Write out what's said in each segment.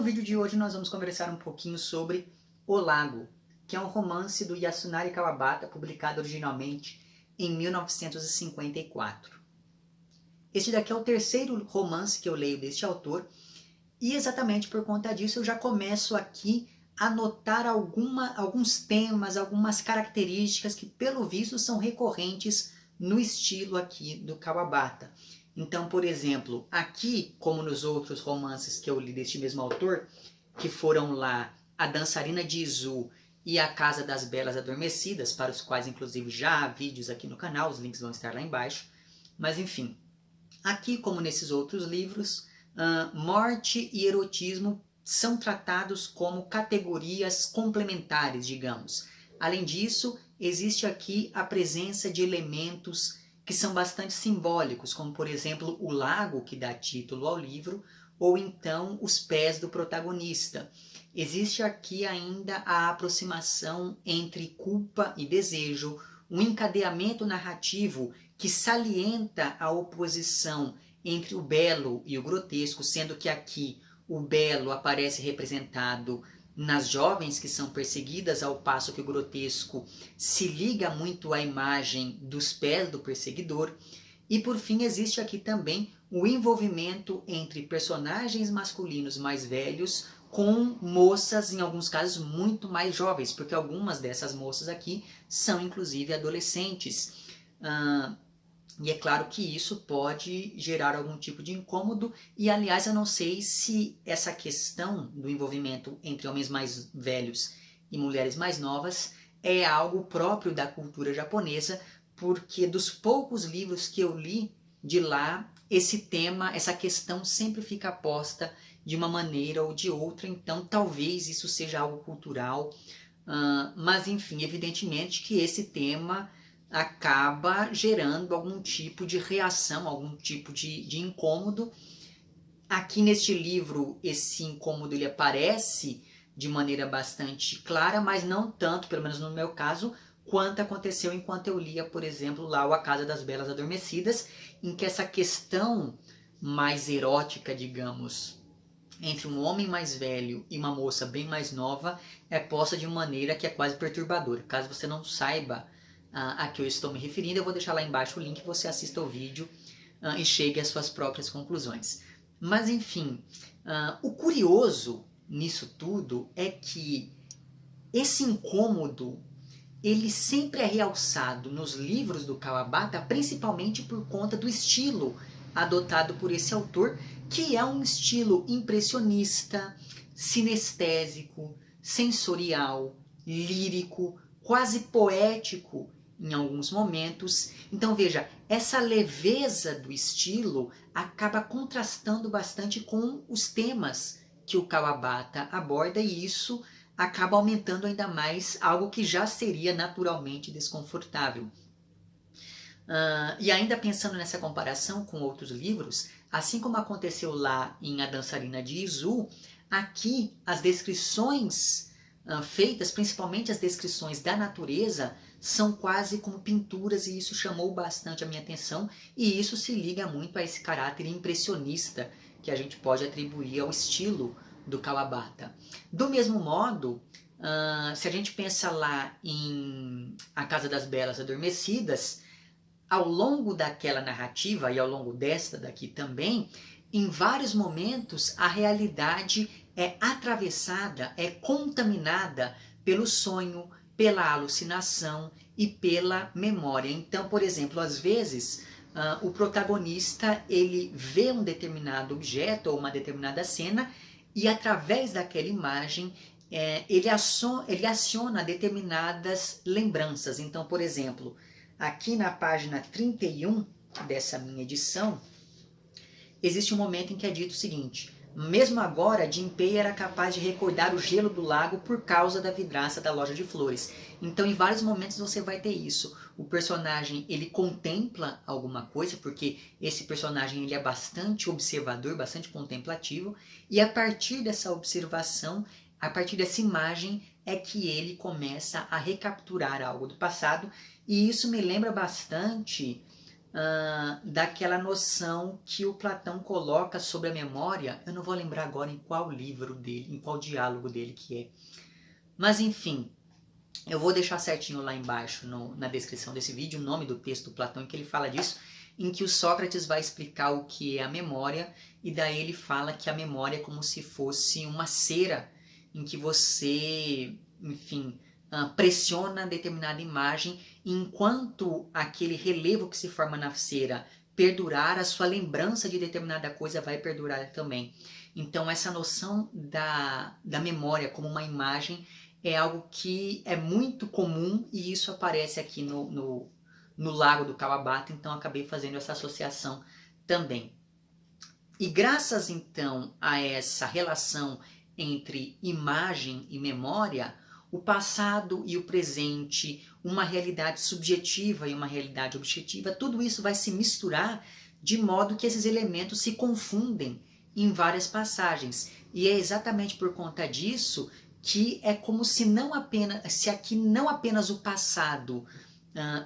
vídeo de hoje nós vamos conversar um pouquinho sobre O Lago, que é um romance do Yasunari Kawabata, publicado originalmente em 1954. Este daqui é o terceiro romance que eu leio deste autor, e exatamente por conta disso eu já começo aqui a notar alguns temas, algumas características que pelo visto são recorrentes no estilo aqui do Kawabata. Então, por exemplo, aqui, como nos outros romances que eu li deste mesmo autor, que foram lá A Dançarina de Izu e A Casa das Belas Adormecidas, para os quais inclusive já há vídeos aqui no canal, os links vão estar lá embaixo. Mas enfim, aqui como nesses outros livros, morte e erotismo são tratados como categorias complementares, digamos. Além disso, existe aqui a presença de elementos que são bastante simbólicos, como por exemplo o lago que dá título ao livro, ou então os pés do protagonista. Existe aqui ainda a aproximação entre culpa e desejo, um encadeamento narrativo que salienta a oposição entre o belo e o grotesco, sendo que aqui o belo aparece representado nas jovens que são perseguidas, ao passo que o grotesco se liga muito à imagem dos pés do perseguidor. E por fim existe aqui também o envolvimento entre personagens masculinos mais velhos com moças, em alguns casos, muito mais jovens, porque algumas dessas moças aqui são inclusive adolescentes. E é claro que isso pode gerar algum tipo de incômodo, e aliás eu não sei se essa questão do envolvimento entre homens mais velhos e mulheres mais novas é algo próprio da cultura japonesa, porque dos poucos livros que eu li de lá, esse tema, essa questão sempre fica posta de uma maneira ou de outra, então talvez isso seja algo cultural, mas enfim, evidentemente que esse tema acaba gerando algum tipo de reação, algum tipo de incômodo. Aqui neste livro esse incômodo ele aparece de maneira bastante clara, mas não tanto, pelo menos no meu caso, quanto aconteceu enquanto eu lia, por exemplo, lá o A Casa das Belas Adormecidas, em que essa questão mais erótica, digamos, entre um homem mais velho e uma moça bem mais nova é posta de maneira que é quase perturbadora. Caso você não saiba a que eu estou me referindo, eu vou deixar lá embaixo o link, você assista o vídeo e chegue às suas próprias conclusões. Mas enfim, o curioso nisso tudo é que esse incômodo ele sempre é realçado nos livros do Kawabata, principalmente por conta do estilo adotado por esse autor, que é um estilo impressionista, sinestésico, sensorial, lírico, quase poético em alguns momentos. Então veja, essa leveza do estilo acaba contrastando bastante com os temas que o Kawabata aborda, e isso acaba aumentando ainda mais algo que já seria naturalmente desconfortável. E ainda pensando nessa comparação com outros livros, assim como aconteceu lá em A Dançarina de Izu, aqui as descrições feitas, principalmente as descrições da natureza, são quase como pinturas, e isso chamou bastante a minha atenção, e isso se liga muito a esse caráter impressionista que a gente pode atribuir ao estilo do Kawabata. Do mesmo modo, se a gente pensa lá em A Casa das Belas Adormecidas, ao longo daquela narrativa e ao longo desta daqui também, em vários momentos a realidade é atravessada, é contaminada pelo sonho, pela alucinação e pela memória. Então, por exemplo, às vezes o protagonista ele vê um determinado objeto ou uma determinada cena, e através daquela imagem ele aciona determinadas lembranças. Então, por exemplo, aqui na página 31 dessa minha edição, existe um momento em que é dito o seguinte: mesmo agora, Jinpei era capaz de recordar o gelo do lago por causa da vidraça da loja de flores. Então, em vários momentos você vai ter isso. O personagem, ele contempla alguma coisa, porque esse personagem ele é bastante observador, bastante contemplativo, e a partir dessa observação, a partir dessa imagem, é que ele começa a recapturar algo do passado, e isso me lembra bastante daquela noção que o Platão coloca sobre a memória. Eu não vou lembrar agora em qual livro dele, em qual diálogo dele que é. Mas enfim, eu vou deixar certinho lá embaixo na descrição desse vídeo o nome do texto do Platão em que ele fala disso, em que o Sócrates vai explicar o que é a memória, e daí ele fala que a memória é como se fosse uma cera em que você, enfim, pressiona determinada imagem, e enquanto aquele relevo que se forma na cera perdurar, a sua lembrança de determinada coisa vai perdurar também. Então essa noção da memória como uma imagem é algo que é muito comum, e isso aparece aqui no Lago do Kawabata, então acabei fazendo essa associação também. E graças então a essa relação entre imagem e memória, o passado e o presente, uma realidade subjetiva e uma realidade objetiva, tudo isso vai se misturar de modo que esses elementos se confundem em várias passagens. E é exatamente por conta disso que é como se aqui não apenas o passado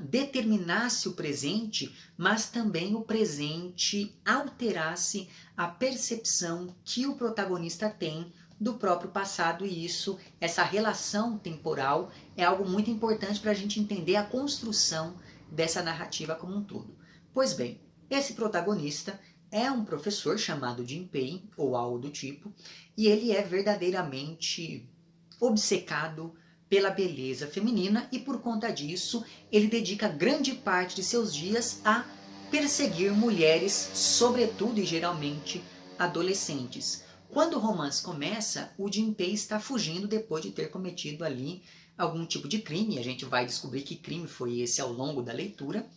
determinasse o presente, mas também o presente alterasse a percepção que o protagonista tem do próprio passado, e essa relação temporal é algo muito importante para a gente entender a construção dessa narrativa como um todo. Pois bem, esse protagonista é um professor chamado Jinpei, ou algo do tipo, e ele é verdadeiramente obcecado pela beleza feminina, e por conta disso ele dedica grande parte de seus dias a perseguir mulheres, sobretudo e geralmente adolescentes. Quando o romance começa, o Jinpei está fugindo depois de ter cometido ali algum tipo de crime. A gente vai descobrir que crime foi esse ao longo da leitura.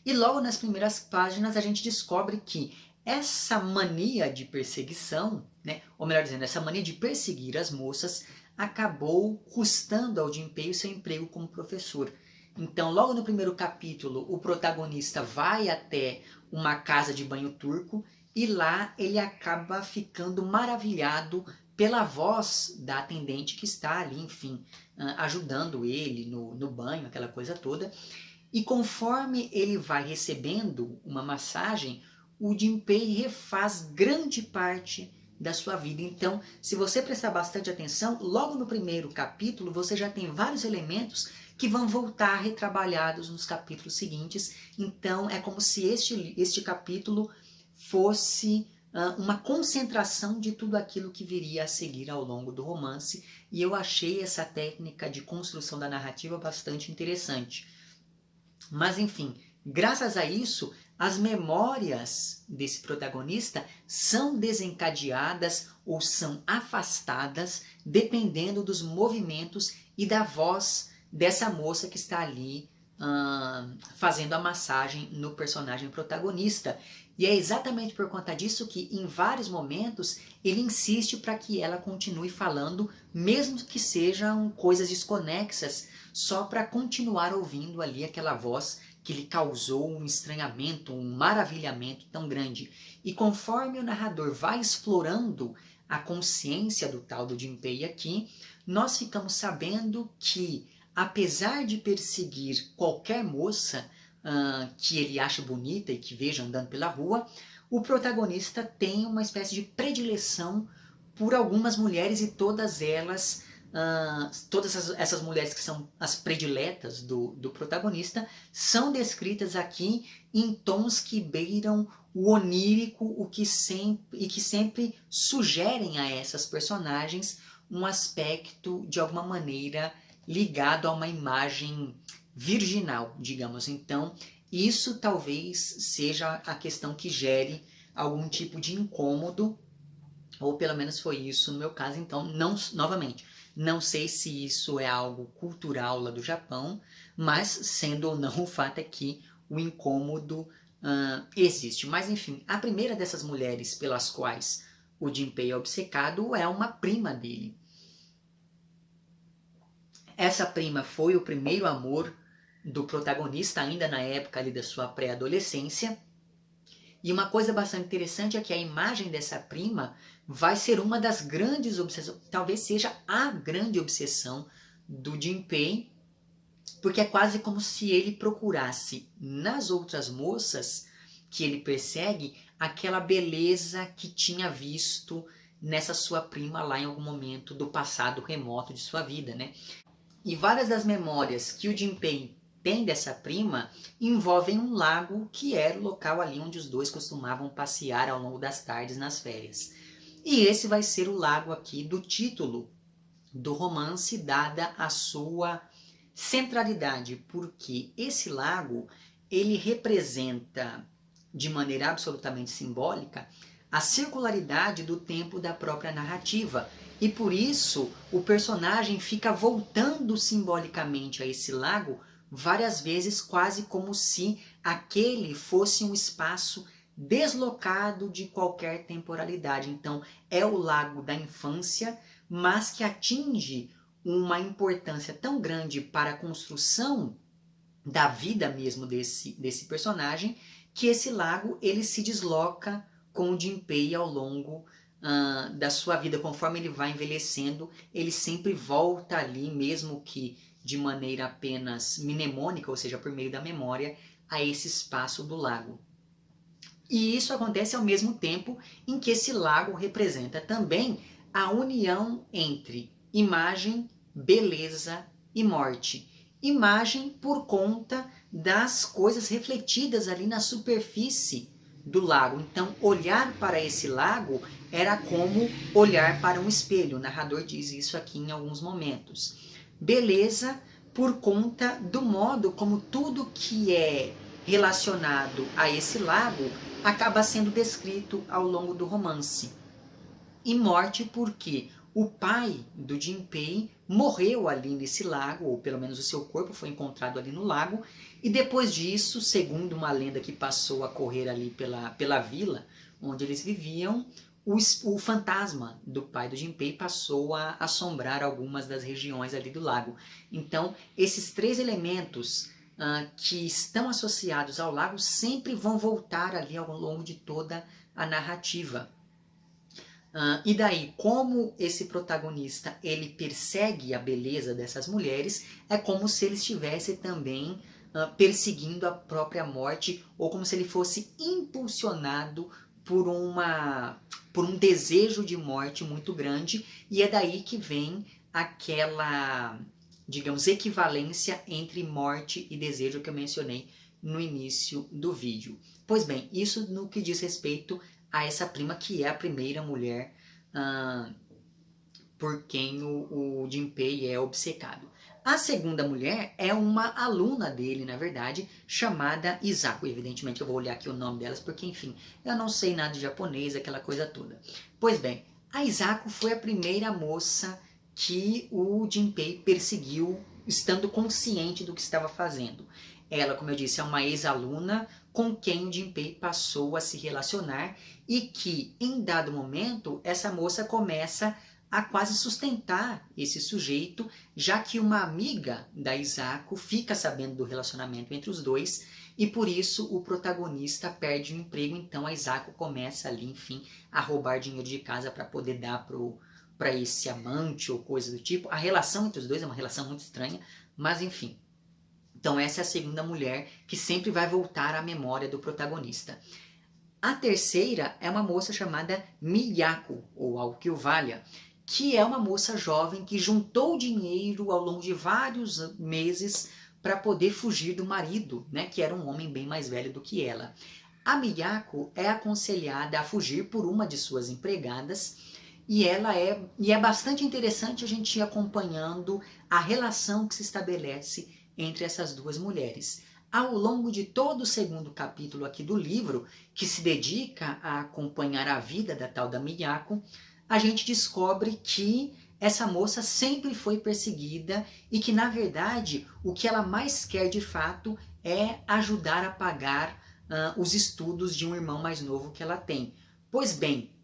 E logo nas primeiras páginas a gente descobre que essa mania de perseguição, né, ou melhor dizendo, essa mania de perseguir as moças, acabou custando ao Jinpei o seu emprego como professor. Então, logo no primeiro capítulo, o protagonista vai até uma casa de banho turco, e lá ele acaba ficando maravilhado pela voz da atendente que está ali, enfim, ajudando ele no banho, aquela coisa toda. E conforme ele vai recebendo uma massagem, o Jinpei refaz grande parte da sua vida. Então, se você prestar bastante atenção, logo no primeiro capítulo você já tem vários elementos que vão voltar retrabalhados nos capítulos seguintes. Então, é como se este capítulo fosse uma concentração de tudo aquilo que viria a seguir ao longo do romance. E eu achei essa técnica de construção da narrativa bastante interessante. Mas enfim, graças a isso, as memórias desse protagonista são desencadeadas ou são afastadas dependendo dos movimentos e da voz dessa moça que está ali fazendo a massagem no personagem protagonista. E é exatamente por conta disso que em vários momentos ele insiste para que ela continue falando, mesmo que sejam coisas desconexas, só para continuar ouvindo ali aquela voz que lhe causou um estranhamento, um maravilhamento tão grande. E conforme o narrador vai explorando a consciência do tal do Jinpei aqui, nós ficamos sabendo que, apesar de perseguir qualquer moça que ele acha bonita e que veja andando pela rua, o protagonista tem uma espécie de predileção por algumas mulheres, e todas elas, todas essas mulheres que são as prediletas do protagonista, são descritas aqui em tons que beiram o onírico, que sempre sugerem a essas personagens um aspecto de alguma maneira ligado a uma imagem virginal, digamos. Então, isso talvez seja a questão que gere algum tipo de incômodo, ou pelo menos foi isso no meu caso. Então, novamente, não sei se isso é algo cultural lá do Japão, mas sendo ou não, o fato é que o incômodo existe. Mas enfim, a primeira dessas mulheres pelas quais o Jinpei é obcecado é uma prima dele. Essa prima foi o primeiro amor do protagonista, ainda na época ali da sua pré-adolescência. E uma coisa bastante interessante é que a imagem dessa prima vai ser uma das grandes obsessões, talvez seja a grande obsessão do Jinpei, porque é quase como se ele procurasse nas outras moças que ele persegue aquela beleza que tinha visto nessa sua prima lá em algum momento do passado remoto de sua vida, né? E várias das memórias que o Jinpei tem dessa prima envolvem um lago que era o local ali onde os dois costumavam passear ao longo das tardes nas férias. E esse vai ser o lago aqui do título do romance, dada a sua centralidade, porque esse lago ele representa de maneira absolutamente simbólica a circularidade do tempo da própria narrativa. E por isso o personagem fica voltando simbolicamente a esse lago várias vezes, quase como se aquele fosse um espaço deslocado de qualquer temporalidade. Então é o lago da infância, mas que atinge uma importância tão grande para a construção da vida mesmo desse personagem, que esse lago ele se desloca com o Jinpei ao longo da sua vida. Conforme ele vai envelhecendo, ele sempre volta ali, mesmo que de maneira apenas mnemônica, ou seja, por meio da memória, a esse espaço do lago. E isso acontece ao mesmo tempo em que esse lago representa também a união entre imagem, beleza e morte. Imagem por conta das coisas refletidas ali na superfície do lago. Então, olhar para esse lago era como olhar para um espelho. O narrador diz isso aqui em alguns momentos. Beleza por conta do modo como tudo que é relacionado a esse lago acaba sendo descrito ao longo do romance. E morte porque o pai do Jinpei morreu ali nesse lago, ou pelo menos o seu corpo foi encontrado ali no lago, e depois disso, segundo uma lenda que passou a correr ali pela vila onde eles viviam, o fantasma do pai do Jinpei passou a assombrar algumas das regiões ali do lago. Então, esses três elementos que estão associados ao lago sempre vão voltar ali ao longo de toda a narrativa. E daí, como esse protagonista ele persegue a beleza dessas mulheres, é como se ele estivesse também perseguindo a própria morte, ou como se ele fosse impulsionado por um desejo de morte muito grande, e é daí que vem aquela, digamos, equivalência entre morte e desejo que eu mencionei no início do vídeo. Pois bem, isso no que diz respeito a essa prima, que é a primeira mulher por quem o Jinpei é obcecado. A segunda mulher é uma aluna dele, na verdade, chamada Isako. Evidentemente eu vou olhar aqui o nome delas, porque, enfim, eu não sei nada de japonês, aquela coisa toda. Pois bem, a Isako foi a primeira moça que o Jinpei perseguiu, estando consciente do que estava fazendo. Ela, como eu disse, é uma ex-aluna com quem o Jinpei passou a se relacionar e que, em dado momento, essa moça começa a quase sustentar esse sujeito, já que uma amiga da Isako fica sabendo do relacionamento entre os dois e por isso o protagonista perde o emprego. Então a Isako começa ali, enfim, a roubar dinheiro de casa para poder dar para esse amante ou coisa do tipo. A relação entre os dois é uma relação muito estranha, mas enfim. Então essa é a segunda mulher que sempre vai voltar à memória do protagonista. A terceira é uma moça chamada Miyako, ou algo que o valha, que é uma moça jovem que juntou dinheiro ao longo de vários meses para poder fugir do marido, né, que era um homem bem mais velho do que ela. A Miyako é aconselhada a fugir por uma de suas empregadas e é bastante interessante a gente ir acompanhando a relação que se estabelece entre essas duas mulheres. Ao longo de todo o segundo capítulo aqui do livro, que se dedica a acompanhar a vida da tal da Miyako, a gente descobre que essa moça sempre foi perseguida e que, na verdade, o que ela mais quer de fato é ajudar a pagar os estudos de um irmão mais novo que ela tem. Pois bem,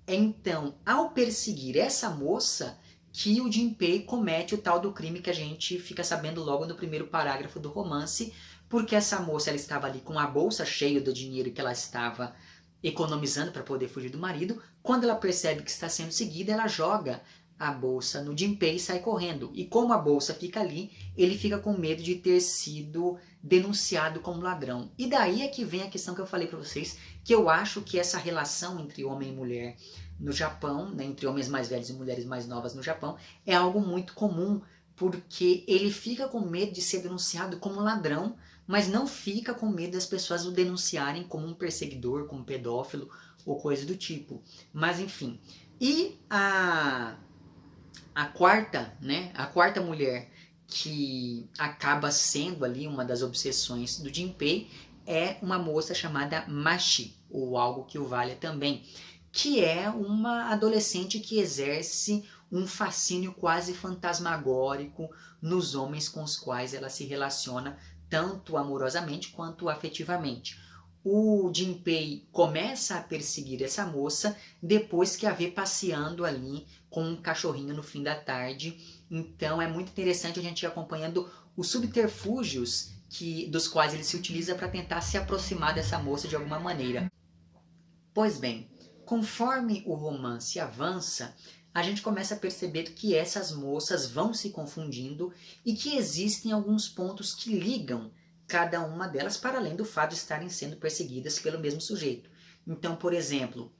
então, ao perseguir essa moça, que o Jinpei comete o tal do crime que a gente fica sabendo logo no primeiro parágrafo do romance, porque essa moça ela estava ali com a bolsa cheia do dinheiro que ela estava economizando para poder fugir do marido. Quando ela percebe que está sendo seguida, ela joga a bolsa no Jinpei e sai correndo. E como a bolsa fica ali, ele fica com medo de ter sido denunciado como ladrão. E daí é que vem a questão que eu falei para vocês, que eu acho que essa relação entre homem e mulher no Japão, né, entre homens mais velhos e mulheres mais novas no Japão, é algo muito comum, porque ele fica com medo de ser denunciado como ladrão, mas não fica com medo das pessoas o denunciarem como um perseguidor, como um pedófilo ou coisa do tipo. Mas enfim. E a quarta, né, a quarta mulher que acaba sendo ali uma das obsessões do Jinpei é uma moça chamada Machi, ou algo que o valha também, que é uma adolescente que exerce um fascínio quase fantasmagórico nos homens com os quais ela se relaciona, tanto amorosamente quanto afetivamente. O Jinpei começa a perseguir essa moça depois que a vê passeando ali com um cachorrinho no fim da tarde. Então é muito interessante a gente ir acompanhando os subterfúgios dos quais ele se utiliza para tentar se aproximar dessa moça de alguma maneira. Pois bem, conforme o romance avança, a gente começa a perceber que essas moças vão se confundindo e que existem alguns pontos que ligam cada uma delas, para além do fato de estarem sendo perseguidas pelo mesmo sujeito. Então, por exemplo,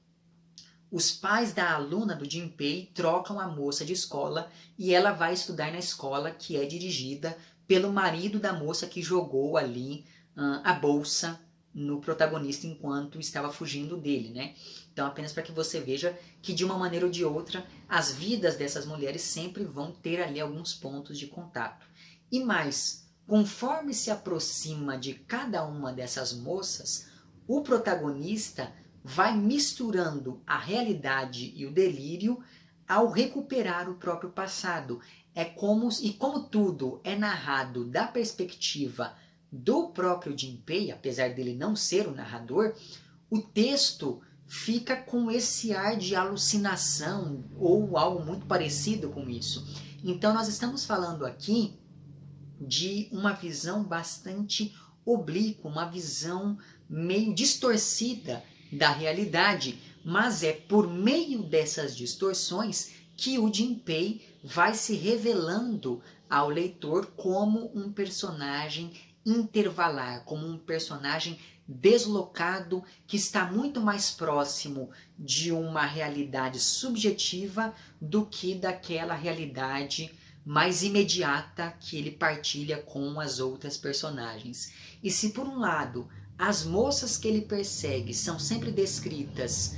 os pais da aluna do Jinpei trocam a moça de escola e ela vai estudar na escola que é dirigida pelo marido da moça que jogou ali a bolsa no protagonista enquanto estava fugindo dele, né? Então, apenas para que você veja que de uma maneira ou de outra, as vidas dessas mulheres sempre vão ter ali alguns pontos de contato. E mais, conforme se aproxima de cada uma dessas moças, o protagonista vai misturando a realidade e o delírio ao recuperar o próprio passado. Como tudo é narrado da perspectiva do próprio Jinpei, apesar dele não ser o narrador, o texto fica com esse ar de alucinação ou algo muito parecido com isso. Então nós estamos falando aqui de uma visão bastante oblíqua, uma visão meio distorcida da realidade, mas é por meio dessas distorções que o Jinpei vai se revelando ao leitor como um personagem intervalar, como um personagem deslocado que está muito mais próximo de uma realidade subjetiva do que daquela realidade mais imediata que ele partilha com as outras personagens. E se por um lado as moças que ele persegue são sempre descritas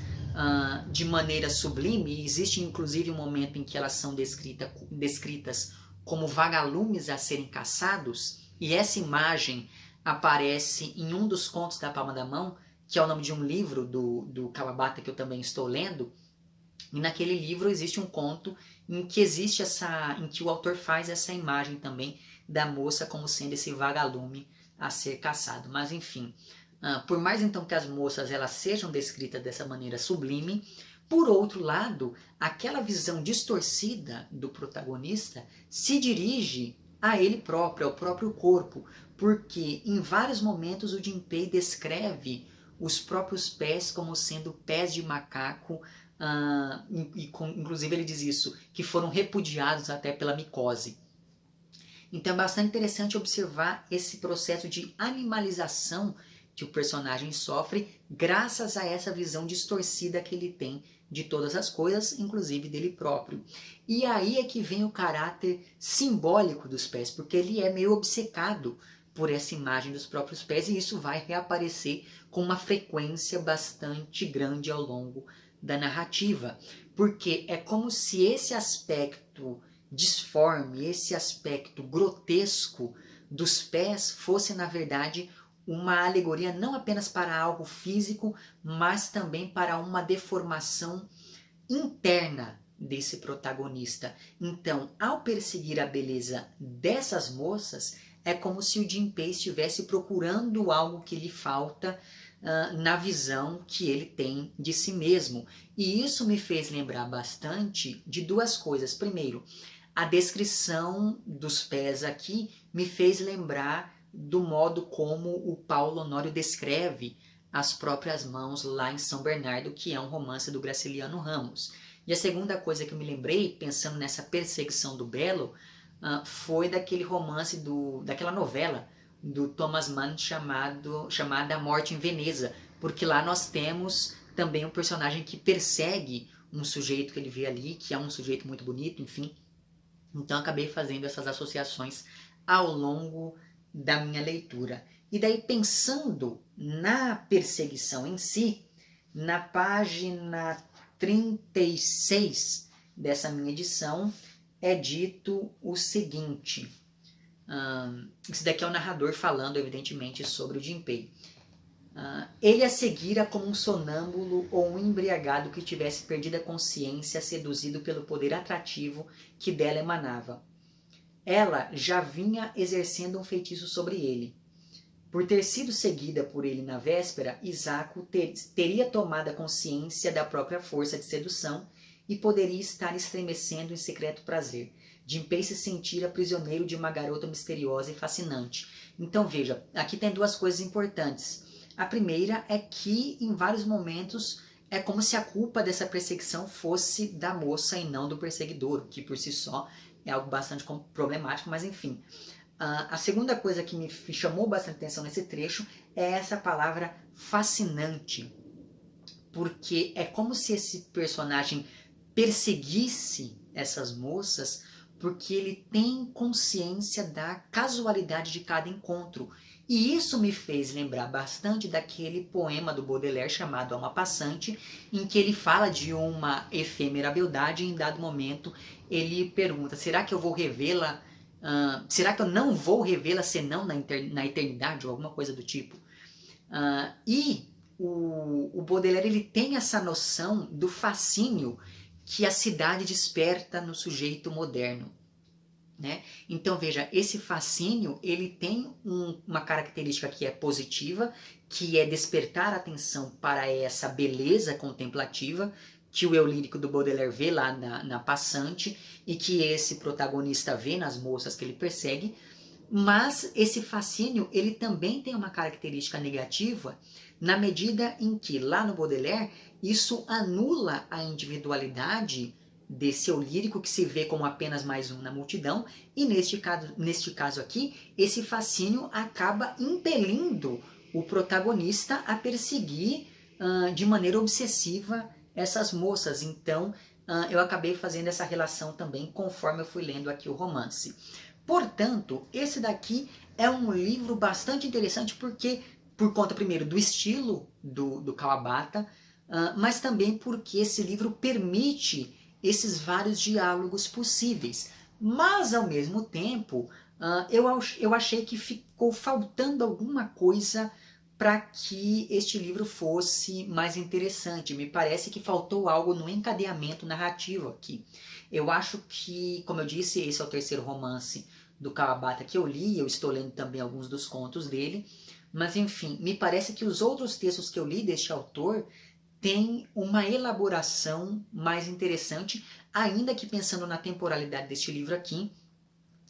de maneira sublime, e existe inclusive um momento em que elas são descritas como vagalumes a serem caçados, e essa imagem aparece em um dos contos da Palma da Mão, que é o nome de um livro do Kawabata que eu também estou lendo. E naquele livro existe um conto em que o autor faz essa imagem também da moça como sendo esse vagalume a ser caçado. Mas enfim, por mais então que as moças elas sejam descritas dessa maneira sublime, por outro lado, aquela visão distorcida do protagonista se dirige a ele próprio, ao próprio corpo, porque em vários momentos o Jinpei descreve os próprios pés como sendo pés de macaco, inclusive ele diz isso, que foram repudiados até pela micose. Então é bastante interessante observar esse processo de animalização que o personagem sofre graças a essa visão distorcida que ele tem de todas as coisas, inclusive dele próprio. E aí é que vem o caráter simbólico dos pés, porque ele é meio obcecado por essa imagem dos próprios pés e isso vai reaparecer com uma frequência bastante grande ao longo da narrativa, porque é como se esse aspecto disforme, esse aspecto grotesco dos pés fosse na verdade uma alegoria não apenas para algo físico, mas também para uma deformação interna desse protagonista. Então, ao perseguir a beleza dessas moças, é como se o Jinpei estivesse procurando algo que lhe falta na visão que ele tem de si mesmo. E isso me fez lembrar bastante de duas coisas. Primeiro, a descrição dos pés aqui me fez lembrar do modo como o Paulo Honório descreve as próprias mãos lá em São Bernardo, que é um romance do Graciliano Ramos. E a segunda coisa que eu me lembrei, pensando nessa perseguição do Belo, foi daquele romance, daquela novela do Thomas Mann chamada Morte em Veneza, porque lá nós temos também um personagem que persegue um sujeito que ele vê ali, que é um sujeito muito bonito, enfim. Então acabei fazendo essas associações ao longo da minha leitura. E daí, pensando na perseguição em si, na página 36 dessa minha edição, é dito o seguinte. Esse daqui é o narrador falando, evidentemente, sobre o Jinpei. Ele a seguira como um sonâmbulo ou um embriagado que tivesse perdido a consciência, seduzido pelo poder atrativo que dela emanava. Ela já vinha exercendo um feitiço sobre ele. Por ter sido seguida por ele na véspera, Isaco teria tomado a consciência da própria força de sedução e poderia estar estremecendo em secreto prazer. Jinpei se sentira prisioneiro de uma garota misteriosa e fascinante. Então veja, aqui tem duas coisas importantes. A primeira é que em vários momentos é como se a culpa dessa perseguição fosse da moça e não do perseguidor, o que por si só é algo bastante problemático, mas enfim. A segunda coisa que me chamou bastante atenção nesse trecho é essa palavra fascinante, porque é como se esse personagem perseguisse essas moças porque ele tem consciência da casualidade de cada encontro. E isso me fez lembrar bastante daquele poema do Baudelaire chamado Alma Passante, em que ele fala de uma efêmera beldade e em dado momento ele pergunta, será que eu vou revê-la? Será que eu não vou revê-la senão na eternidade? Ou alguma coisa do tipo. E o Baudelaire ele tem essa noção do fascínio que a cidade desperta no sujeito moderno. Né? Então veja, esse fascínio ele tem uma característica que é positiva, que é despertar a atenção para essa beleza contemplativa que o eu lírico do Baudelaire vê lá na Passante e que esse protagonista vê nas moças que ele persegue, mas esse fascínio ele também tem uma característica negativa na medida em que lá no Baudelaire isso anula a individualidade desse eu lírico que se vê como apenas mais um na multidão, e neste caso aqui, esse fascínio acaba impelindo o protagonista a perseguir de maneira obsessiva essas moças. Então, eu acabei fazendo essa relação também conforme eu fui lendo aqui o romance. Portanto, esse daqui é um livro bastante interessante porque, por conta primeiro do estilo do Kawabata, mas também porque esse livro permite esses vários diálogos possíveis. Mas, ao mesmo tempo, eu achei que ficou faltando alguma coisa para que este livro fosse mais interessante. Me parece que faltou algo no encadeamento narrativo aqui. Eu acho que, como eu disse, esse é o terceiro romance do Kawabata que eu li, eu estou lendo também alguns dos contos dele, mas enfim, me parece que os outros textos que eu li deste autor têm uma elaboração mais interessante, ainda que pensando na temporalidade deste livro aqui,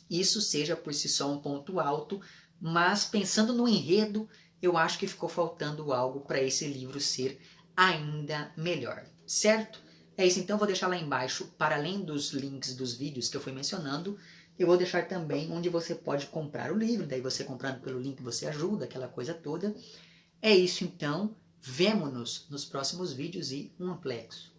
isso seja por si só um ponto alto, mas pensando no enredo, eu acho que ficou faltando algo para esse livro ser ainda melhor, certo? É isso, então vou deixar lá embaixo, para além dos links dos vídeos que eu fui mencionando, eu vou deixar também onde você pode comprar o livro, daí você comprando pelo link você ajuda, aquela coisa toda. É isso então, vemo-nos nos próximos vídeos e um amplex.